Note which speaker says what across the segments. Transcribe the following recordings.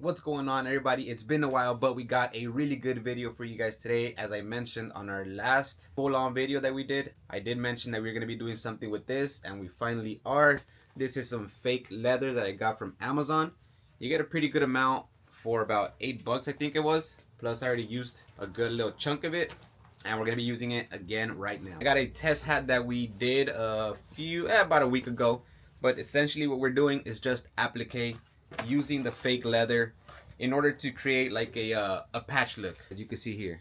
Speaker 1: What's going on, everybody? It's been a while, but we got a really good video for you guys today. As I mentioned on our last full-on video that we did, I did mention that we are going to be doing something with this, and we finally are. This is some fake leather that I got from Amazon. You get a pretty good amount for about $8, I think it was. Plus, I already used a good little chunk of it, and we're going to be using it again right now. I got a test hat that we did about a week ago, but essentially what we're doing is just applique, using the fake leather in order to create like a patch look, as you can see here.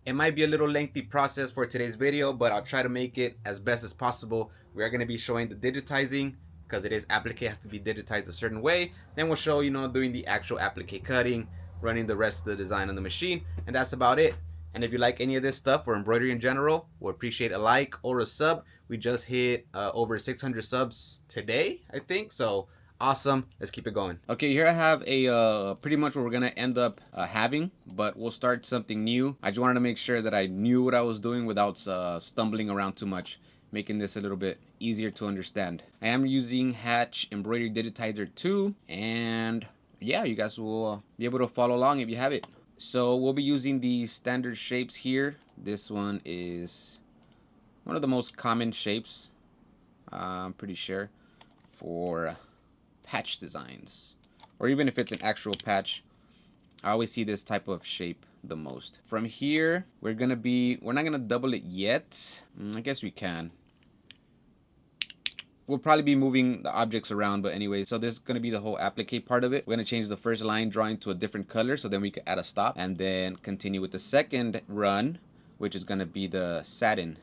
Speaker 1: It might be a little lengthy process for today's video, but I'll try to make it as best as possible. We are going to be showing the digitizing, because it is applique, has to be digitized a certain way. Then we'll show, doing the actual applique cutting, running the rest of the design on the machine, and that's about it. And if you like any of this stuff or embroidery in general, we'll appreciate a like or a sub. We just hit over 600 subs today, I think, so awesome. Let's keep it going. Okay, here I have a pretty much what we're gonna end up having, but we'll start something new. I just wanted to make sure that I knew what I was doing without stumbling around too much, making this a little bit easier to understand. I am using Hatch Embroidery Digitizer 2, and yeah, you guys will be able to follow along if you have it. So we'll be using the standard shapes here. This one is one of the most common shapes, I'm pretty sure, for patch designs, or even if it's an actual patch. I always see this type of shape the most. From here, we're not gonna double it yet. I guess we can. We'll probably be moving the objects around, but anyway, so this is going to be the whole applique part of it. We're going to change the first line drawing to a different color, so then we can add a stop, and then continue with the second run, which is going to be the satin,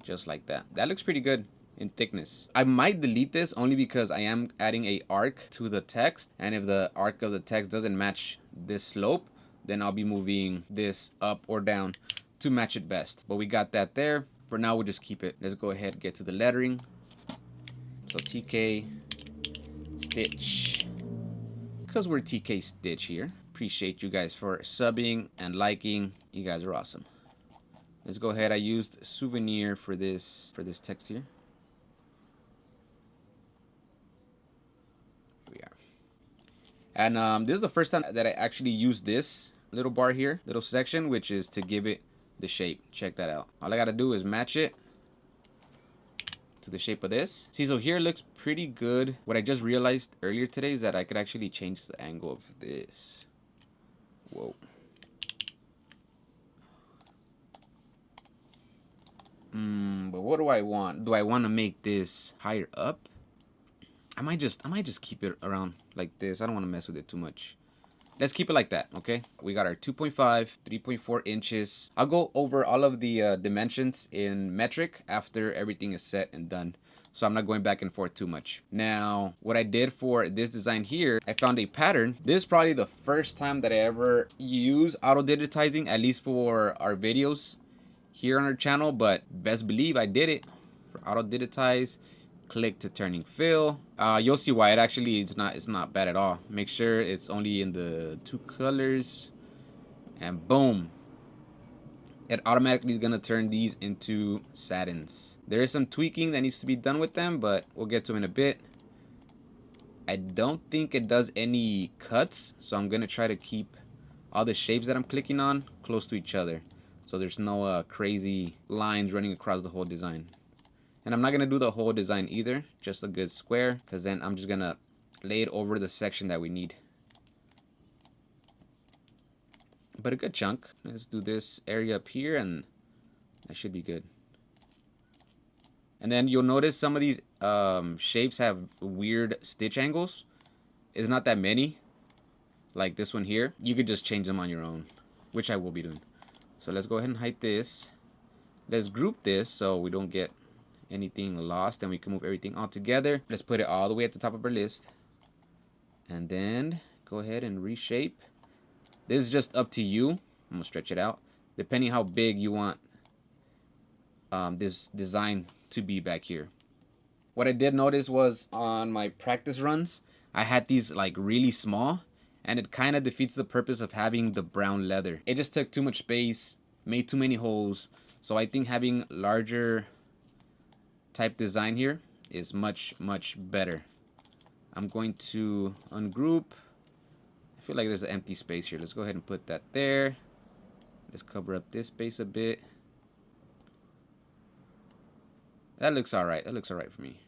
Speaker 1: just like that. That looks pretty good in thickness. I might delete this only because I am adding a arc to the text, and if the arc of the text doesn't match this slope, then I'll be moving this up or down to match it best. But we got that there. For now, we'll just keep it. Let's go ahead and get to the lettering. So TK Stitch, because we're TK Stitch here. Appreciate you guys for subbing and liking. You guys are awesome. Let's go ahead. I used Souvenir for this text here. Here we are. And this is the first time that I actually used this little bar here, little section, which is to give it the shape. Check that out. All I gotta do is match it to the shape of this. See, so here it looks pretty good. What I just realized earlier today is that I could actually change the angle of this. Whoa. But what do I want? Do I want to make this higher up? I might just keep it around like this. I don't want to mess with it too much. Let's keep it like that, okay? We got our 2.5, 3.4 inches. I'll go over all of the dimensions in metric after everything is set and done, so I'm not going back and forth too much. Now, what I did for this design here, I found a pattern. This is probably the first time that I ever use auto digitizing, at least for our videos here on our channel, but best believe I did it. For auto digitize, click to turning fill. You'll see why it's not bad at all. Make sure it's only in the 2 colors, and boom, it automatically is gonna turn these into satins. There is some tweaking that needs to be done with them, but we'll get to in a bit. I don't think it does any cuts, so I'm gonna try to keep all the shapes that I'm clicking on close to each other, so there's no crazy lines running across the whole design. And I'm not going to do the whole design either, just a good square, because then I'm just going to lay it over the section that we need. But a good chunk. Let's do this area up here, and that should be good. And then you'll notice some of these shapes have weird stitch angles. It's not that many, like this one here. You could just change them on your own, which I will be doing. So let's go ahead and hide this. Let's group this so we don't get anything lost, and we can move everything all together. Let's put it all the way at the top of our list, and then go ahead and reshape. This is just up to you. I'm gonna stretch it out depending how big you want this design to be back here. What I did notice was on my practice runs, I had these like really small, and it kind of defeats the purpose of having the brown leather. It just took too much space, made too many holes. So I think having larger type design here is much better. I'm going to ungroup, I feel like there's an empty space here. Let's go ahead and put that there. Let's cover up this space a bit. That looks alright. That looks alright for me.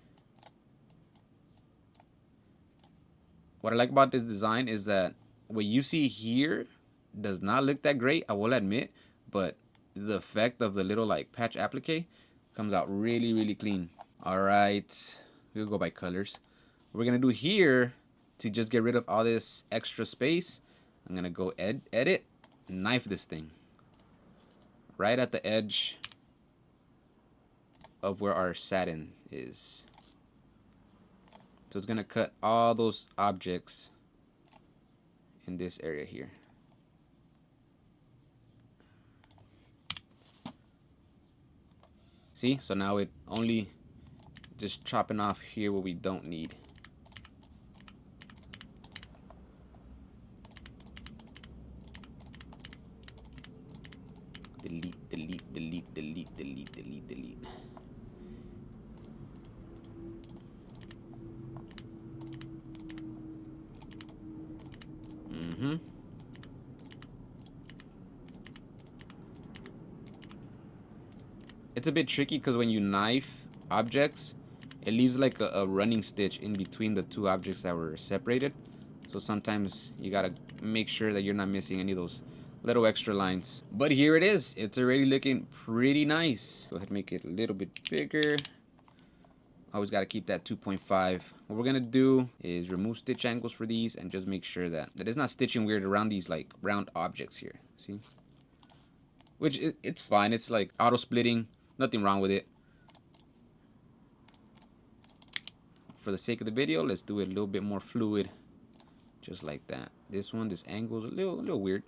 Speaker 1: What I like about this design is that what you see here does not look that great, I will admit, but the effect of the little like patch applique comes out really, really clean. Alright, we'll go by colors. What we're gonna do here to just get rid of all this extra space, I'm gonna go edit, knife this thing right at the edge of where our satin is. So it's gonna cut all those objects in this area here. See, so now it only just chopping off here what we don't need. Delete, delete, delete, delete, delete, delete, delete. It's a bit tricky because when you knife objects, it leaves like a running stitch in between the two objects that were separated. So sometimes you gotta make sure that you're not missing any of those little extra lines. But here it is. It's already looking pretty nice. Go ahead and make it a little bit bigger. Always gotta keep that 2.5. What we're gonna do is remove stitch angles for these and just make sure that it's not stitching weird around these like round objects here. See? Which it's fine. It's like auto splitting. Nothing wrong with it. For the sake of the video, let's do it a little bit more fluid. Just like that. This one, this angle is a little weird.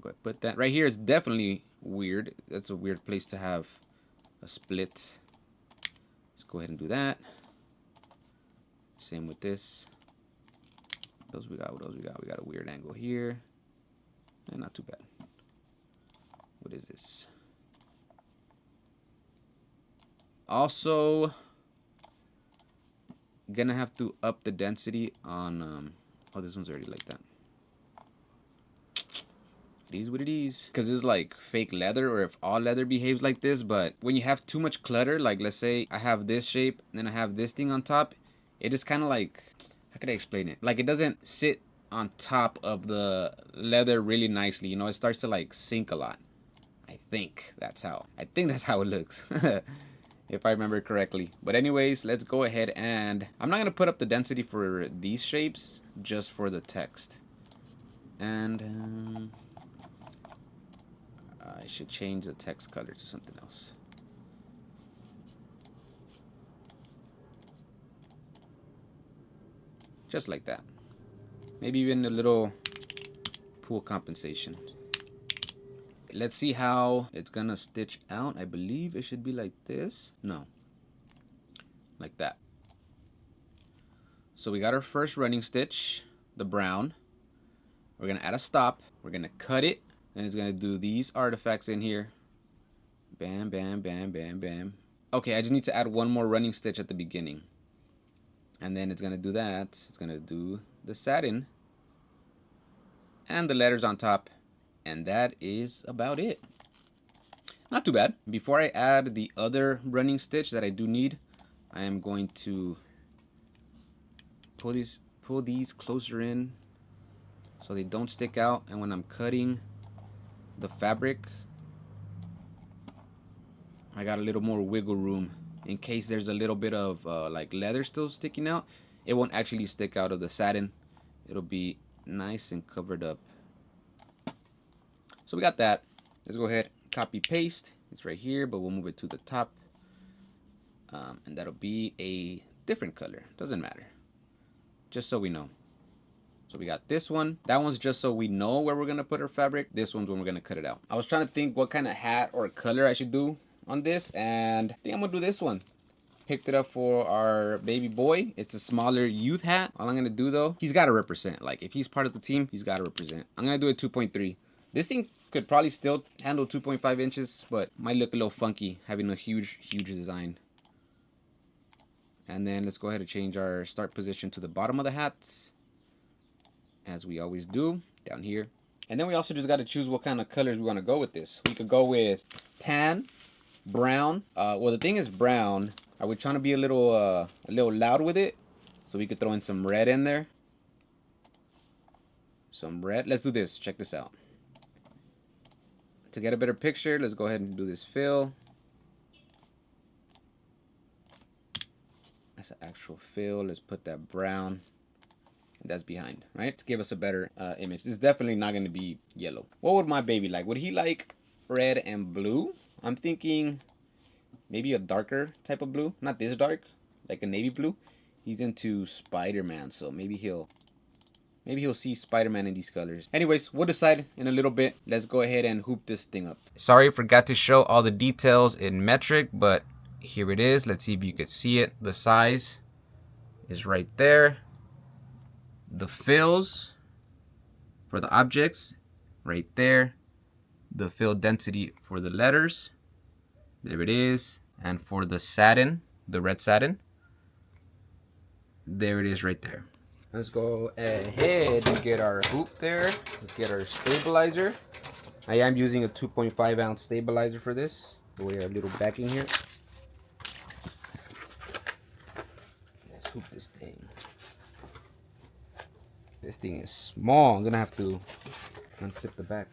Speaker 1: Go ahead, put that right here. Is definitely weird. That's a weird place to have a split. Let's go ahead and do that. Same with this. What else we got? What else we got? We got a weird angle here. And not too bad. What is this? Also, gonna have to up the density on oh, this one's already like that. It is what it is, because it's like fake leather, or if all leather behaves like this. But when you have too much clutter, like let's say I have this shape and then I have this thing on top, it is kind of like, how can I explain it? Like it doesn't sit on top of the leather really nicely, you know. It starts to like sink a lot. I think that's how it looks. If I remember correctly. But anyways, let's go ahead and I'm not gonna put up the density for these shapes, just for the text. And I should change the text color to something else. Just like that. Maybe even a little pool compensation. Let's see how it's gonna stitch out. I believe it should be like this. No, like that. So we got our first running stitch, the brown. We're gonna add a stop. We're gonna cut it, and it's gonna do these artifacts in here. Bam, bam, bam, bam, bam. Okay, I just need to add one more running stitch at the beginning, and then it's gonna do that. It's gonna do the satin and the letters on top. And that is about it. Not too bad. Before I add the other running stitch that I do need, I am going to pull these closer in so they don't stick out. And when I'm cutting the fabric, I got a little more wiggle room in case there's a little bit of like leather still sticking out. It won't actually stick out of the satin. It'll be nice and covered up. So we got that. Let's go ahead, copy paste. It's right here, but we'll move it to the top. And that'll be a different color. Doesn't matter. Just so we know. So we got this one. That one's just so we know where we're gonna put our fabric. This one's when we're gonna cut it out. I was trying to think what kind of hat or color I should do on this, and I think I'm gonna do this one. Picked it up for our baby boy. It's a smaller youth hat. All I'm gonna do though, he's gotta represent. Like if he's part of the team, he's gotta represent. I'm gonna do a 2.3. This thing could probably still handle 2.5 inches, but might look a little funky having a huge design. And then let's go ahead and change our start position to the bottom of the hat. as we always do, down here. And then we also just got to choose what kind of colors we want to go with this. We could go with tan, brown. Well, the thing is brown. Are we trying to be a little loud with it? So we could throw in some red in there. Some red. Let's do this. Check this out. To get a better picture, let's go ahead and do this fill. That's an actual fill. Let's put that brown. That's behind, right? To give us a better image. This is definitely not going to be yellow. What would my baby like? Would he like red and blue? I'm thinking maybe a darker type of blue. Not this dark, like a navy blue. He's into Spider-Man, so maybe he'll see Spider-Man in these colors. Anyways, we'll decide in a little bit. Let's go ahead and hoop this thing up. Sorry, forgot to show all the details in metric, but here it is. Let's see if you could see it. The size is right there. The fills for the objects right there. The fill density for the letters, there it is. And for the satin, the red satin, there it is right there. Let's go ahead and get our hoop there. Let's get our stabilizer. I am using a 2.5 ounce stabilizer for this. We have a little backing here. Let's hoop this thing. This thing is small. I'm gonna have to unflip the back.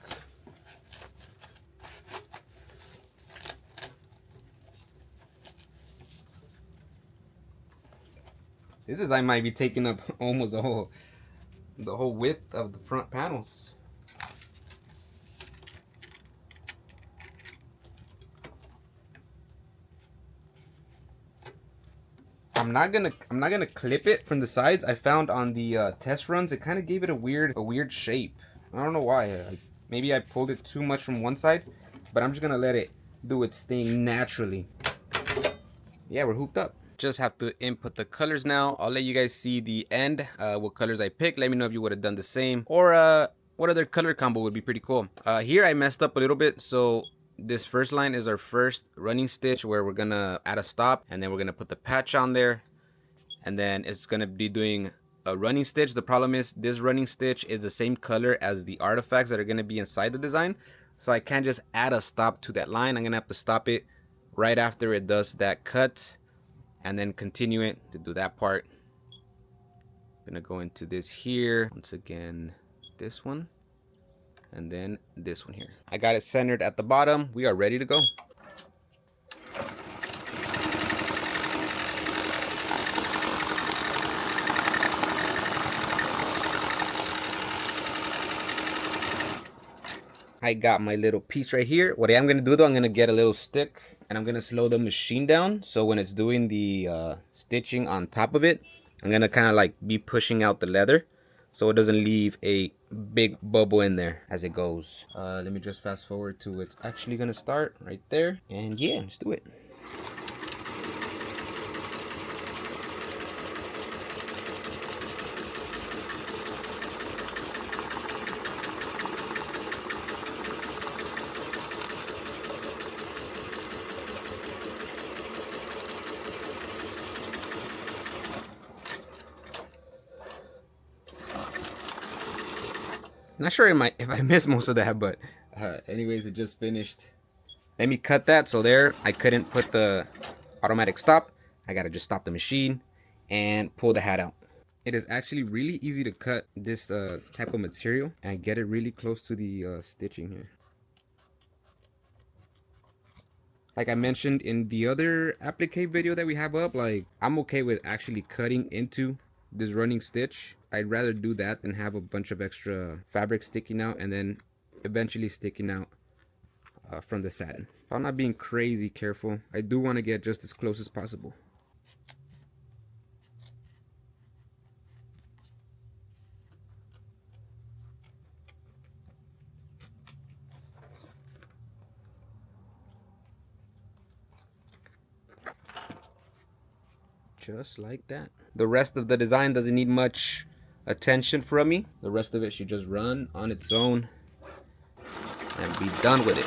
Speaker 1: This design might be taking up almost the whole width of the front panels. I'm not gonna clip it from the sides. I found on the test runs it kind of gave it a weird shape. I don't know why. Maybe I pulled it too much from one side, but I'm just gonna let it do its thing naturally. Yeah, we're hooped up. Just have to input the colors now. I'll let you guys see the end, what colors I picked. Let me know if you would have done the same, or what other color combo would be pretty cool. Here I messed up a little bit, so this first line is our first running stitch where we're gonna add a stop, and then we're gonna put the patch on there, and then it's gonna be doing a running stitch. The problem is this running stitch is the same color as the artifacts that are gonna be inside the design, so I can't just add a stop to that line. I'm gonna have to stop it right after it does that cut, and then continue it to do that part. I'm gonna go into this here once again, this one, and then this one here. I got it centered at the bottom. We are ready to go. I got my little piece right here. What I am gonna do though, I'm gonna get a little stick and I'm gonna slow the machine down, so when it's doing the stitching on top of it, I'm gonna kind of like be pushing out the leather so it doesn't leave a big bubble in there as it goes. Let me just fast forward to it's actually gonna start right there, and yeah, let's do it. Not sure if I missed most of that, but anyways, it just finished. Let me cut that. So there, I couldn't put the automatic stop. I gotta just stop the machine and pull the hat out. It is actually really easy to cut this type of material and get it really close to the stitching here. Like I mentioned in the other applique video that we have up, like I'm okay with actually cutting into this running stitch. I'd rather do that than have a bunch of extra fabric sticking out and then eventually sticking out from the satin. If I'm not being crazy careful, I do want to get just as close as possible. Just like that. The rest of the design doesn't need much attention from me. The rest of it should just run on its own and be done with it.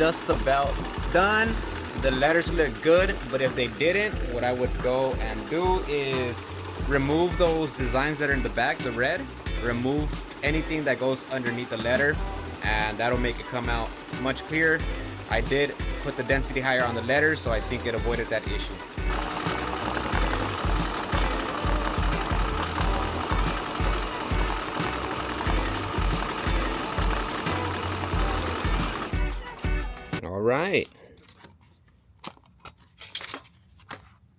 Speaker 1: just about done. The letters look good, but if they didn't, what I would go and do is remove those designs that are in the back, the red, remove anything that goes underneath the letter, and that'll make it come out much clearer. I did put the density higher on the letters, so I think it avoided that issue. All right.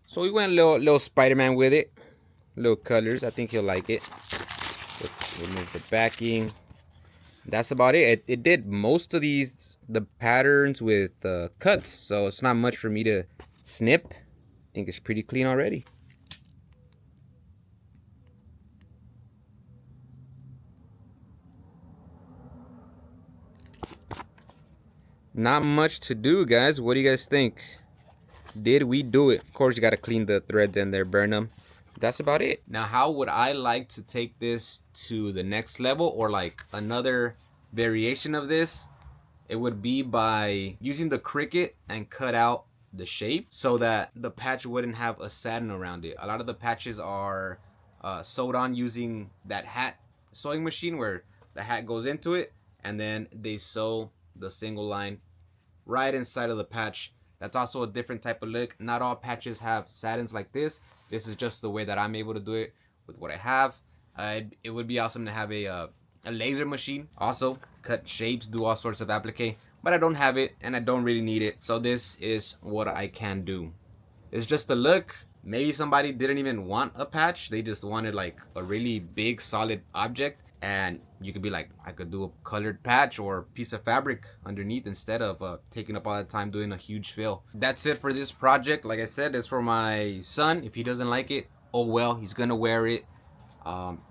Speaker 1: So we went a little Spider-Man with it. Little colors. I think he'll like it. Let's remove the backing. That's about it. It did most of the patterns with cuts, so it's not much for me to snip. I think it's pretty clean already. Not much to do, guys. What do you guys think? Did we do it? Of course, you got to clean the threads in there, burn them. That's about it. Now, how would I like to take this to the next level, or like another variation of this? It would be by using the Cricut and cut out the shape so that the patch wouldn't have a satin around it. A lot of the patches are sewed on using that hat sewing machine where the hat goes into it and then they sew the single line right inside of the patch. That's also a different type of look. Not all patches have satins like this. This is just the way that I'm able to do it with what I have. It would be awesome to have a laser machine. Also, cut shapes, do all sorts of applique. But I don't have it, and I don't really need it. So this is what I can do. It's just the look. Maybe somebody didn't even want a patch. They just wanted like a really big, solid object. And you could be like, I could do a colored patch or piece of fabric underneath instead of taking up all that time doing a huge fill. That's it for this project. Like I said, it's for my son. If he doesn't like it, oh well, he's gonna wear it.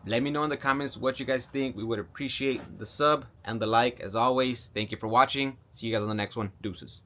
Speaker 1: Let me know in the comments what you guys think. We would appreciate the sub and the like as always. Thank you for watching. See you guys on the next one. Deuces.